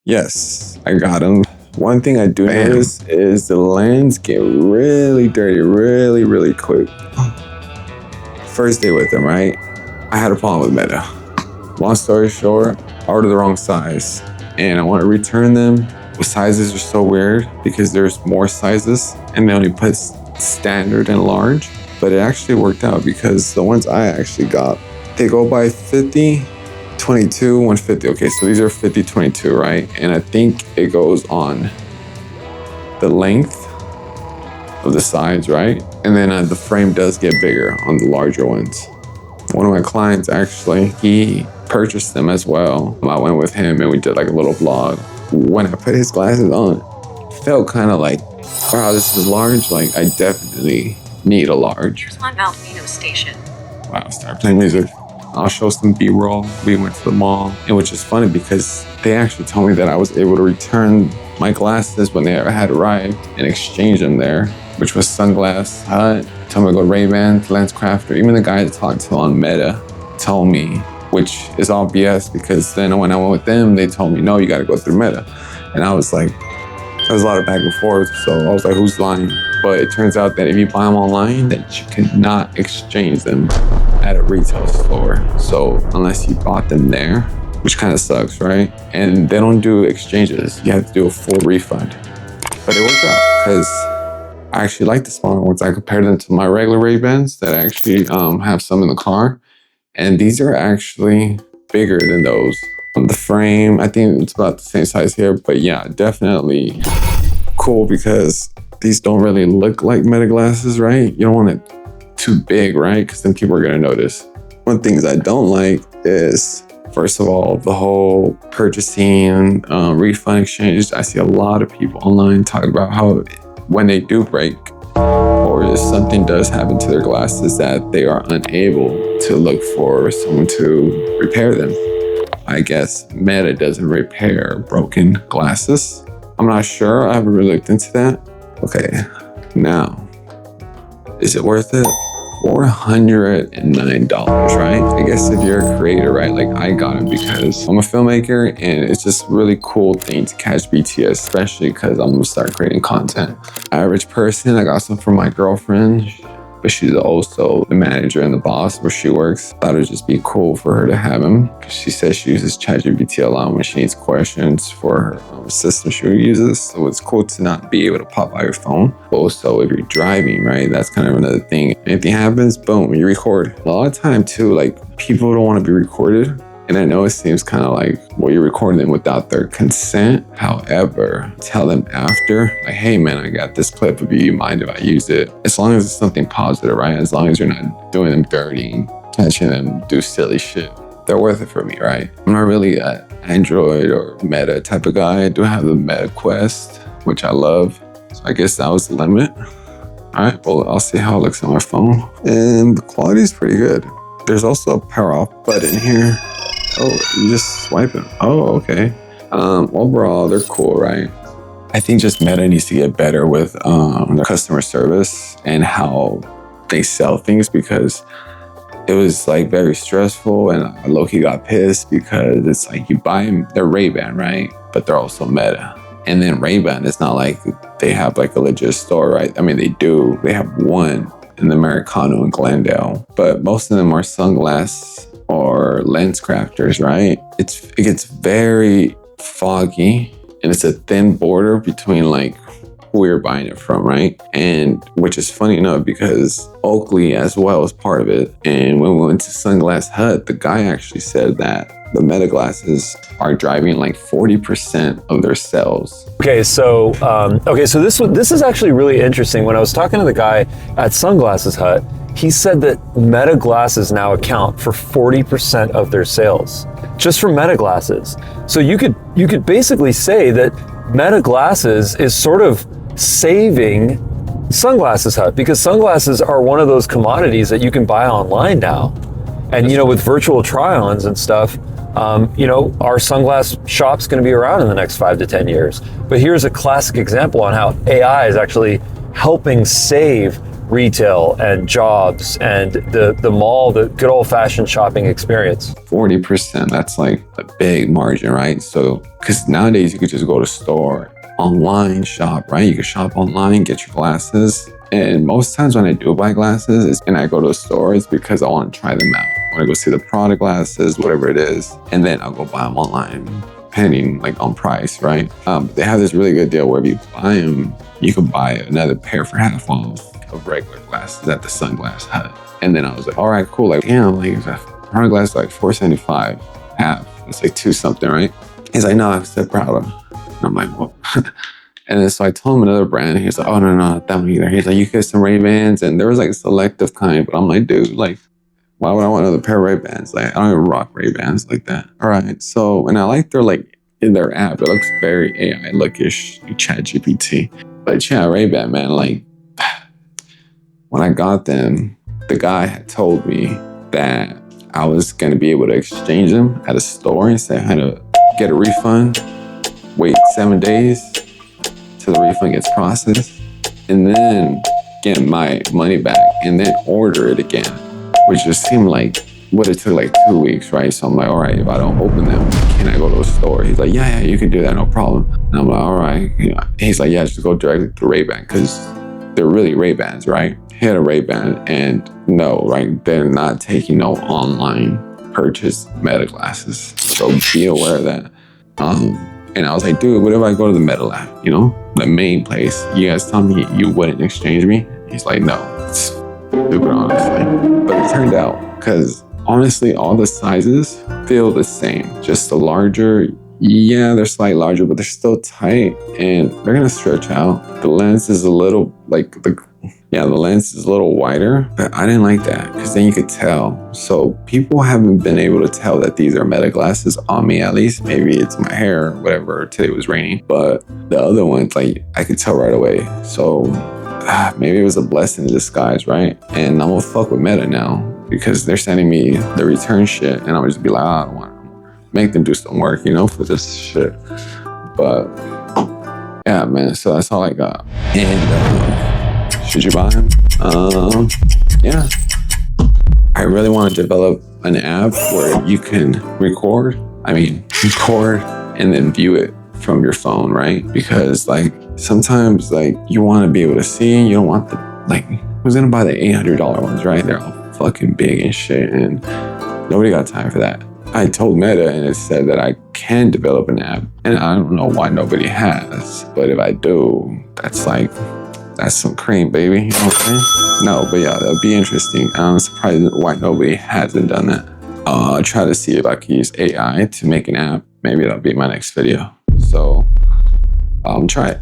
Yes, I got them. One thing I do notice is the lens get really dirty really, really quick. First day with them, right? I had a problem with Meta. Long story short, I ordered the wrong size and I want to return them. The sizes are so weird because there's more sizes and they only put standard and large, but it actually worked out because the ones I actually got, they go by 50, 22, 150. Okay, so these are 50, 22, right? And I think it goes on the length of the sides, right? And then the frame does get bigger on the larger ones. One of my clients actually, he purchased them as well. I went with him and we did like a little vlog. When I put his glasses on, it felt kind of like, wow, this is large. Like I definitely need a large. Here's one Valvino station. Wow, start playing music. I'll show some B-roll. We went to the mall, and which is funny because they actually told me that I was able to return my glasses when they had arrived and exchange them there, which was Sunglass Hut, told me to go Ray-Ban, LensCrafter. Even the guy that talked to on Meta told me, which is all BS because then when I went with them, they told me, no, you got to go through Meta. And I was like, there was a lot of back and forth. So I was like, who's lying? But it turns out that if you buy them online, that you cannot exchange them at a retail store. So unless you bought them there, which kind of sucks, right? And they don't do exchanges. You have to do a full refund. But it worked out because I actually like the smaller ones. I compared them to my regular Ray-Bans that I actually have some in the car. And these are actually bigger than those. The frame, I think it's about the same size here, but yeah, definitely cool because these don't really look like MetaGlasses, right? You don't want it too big, right? Because then people are gonna notice. One of the things I don't like is, first of all, the whole purchasing, refund exchange. I see a lot of people online talk about how when they do break or if something does happen to their glasses that they are unable to look for someone to repair them. I guess Meta doesn't repair broken glasses. I'm not sure, I haven't really looked into that. Okay, now, is it worth it? $409, right? I guess if you're a creator, right? Like I got it because I'm a filmmaker and it's just a really cool thing to catch BTS, especially because I'm gonna start creating content. Average person, I got some from my girlfriend, but she's also the manager and the boss where she works. Thought it'd just be cool for her to have him. She says she uses ChatGPT a lot when she needs questions for her system she uses. So it's cool to not be able to pop out your phone. But also if you're driving, right? That's kind of another thing. Anything happens, boom, you record. A lot of time too, like people don't want to be recorded. And I know it seems kind of like, well, you're recording them without their consent. However, tell them after, like, hey man, I got this clip of you mind if I use it? As long as it's something positive, right? As long as you're not doing them dirty, catching them do silly shit, they're worth it for me, right? I'm not really an Android or Meta type of guy. I do have the Meta Quest, which I love. So I guess that was the limit. All right, well, I'll see how it looks on my phone. And the quality is pretty good. There's also a power off button here. Oh, you just swipe it. Oh, okay. Overall, they're cool, right? I think just Meta needs to get better with their customer service and how they sell things because it was like very stressful and low-key got pissed because it's like you buy them, they're Ray-Ban, right? But they're also Meta. And then Ray-Ban, it's not like they have like a legit store, right? I mean, they do. They have one in the Americano in Glendale, but most of them are sunglasses or lens crafters, right? It gets very foggy and it's a thin border between like who you're buying it from, right? And which is funny enough because Oakley as well is part of it. And when we went to Sunglass Hut, the guy actually said that the MetaGlasses are driving like 40% of their sales. Okay, so this is actually really interesting. When I was talking to the guy at Sunglasses Hut, he said that MetaGlasses now account for 40% of their sales, just from MetaGlasses. So you could basically say that MetaGlasses is sort of saving Sunglasses Hut because sunglasses are one of those commodities that you can buy online now. And with virtual try-ons and stuff, our sunglass shop's going to be around in the next 5 to 10 years. But here's a classic example on how AI is actually helping save retail and jobs and the mall, the good old fashioned shopping experience? 40%, that's like a big margin, right? So, because nowadays you could just go to store, online shop, right? You can shop online, get your glasses. And most times when I do buy glasses and I go to a store, it's because I want to try them out. I want to go see the product glasses, whatever it is, and then I'll go buy them online, depending like on price, right? They have this really good deal where if you buy them, you can buy another pair for half off of regular glasses at the Sunglass Hut. And then I was like, all right, cool. Like, damn, like product glasses like $4.75 half. It's like $2 something, right? He's like, no, I'm so proud of. And I'm like, what? And then so I told him another brand. He's like, oh, no, not that one either. He's like, you get some Ray-Bans. And there was like a selective kind, but I'm like, dude, like, why would I want another pair of Ray-Bans? Like, I don't even rock Ray-Bans like that. All right. So, and I like their, like, in their app, it looks very AI-lookish, ChatGPT. But yeah, Ray-Ban, man, like, when I got them, the guy had told me that I was going to be able to exchange them at a store and say I had to get a refund, wait 7 days till the refund gets processed, and then get my money back and then order it again, which just seemed like would have took like 2 weeks, right? So I'm like, all right, if I don't open them, can I go to a store? He's like, yeah, you can do that, no problem. And I'm like, all right. He's like, yeah, just go directly to Ray-Ban because they're really Ray-Bans, right? He had a Ray-Ban, and no, right? They're not taking no online purchase MetaGlasses. So be aware of that. And I was like, dude, what if I go to the MetaLab, the main place? You guys tell me you wouldn't exchange me? He's like, no, it's stupid, honestly. But it turned out, because honestly, all the sizes feel the same. Just the larger, yeah, they're slightly larger, but they're still tight and they're gonna stretch out. The lens is a little the lens is a little wider, but I didn't like that because then you could tell. So people haven't been able to tell that these are MetaGlasses on me, at least. Maybe it's my hair or whatever. Today was raining, but the other ones, like, I could tell right away. So maybe it was a blessing in disguise, right? And I'm gonna fuck with Meta now because they're sending me the return shit, and I'm gonna just be like, I don't want to make them do some work, for this shit. But yeah, man. So that's all I got. And should you buy them? Yeah. I really want to develop an app where you can record and then view it from your phone, right? Because like sometimes like you want to be able to see, you don't want who's gonna buy the $800 ones, right? They're all fucking big and shit, and nobody got time for that. I told Meta and it said that I can develop an app, and I don't know why nobody has, but if I do, that's some cream, baby. You know what I'm saying? No, but yeah, that'll be interesting. I'm surprised why nobody hasn't done that. I'll try to see if I can use AI to make an app. Maybe that'll be my next video. So, try it.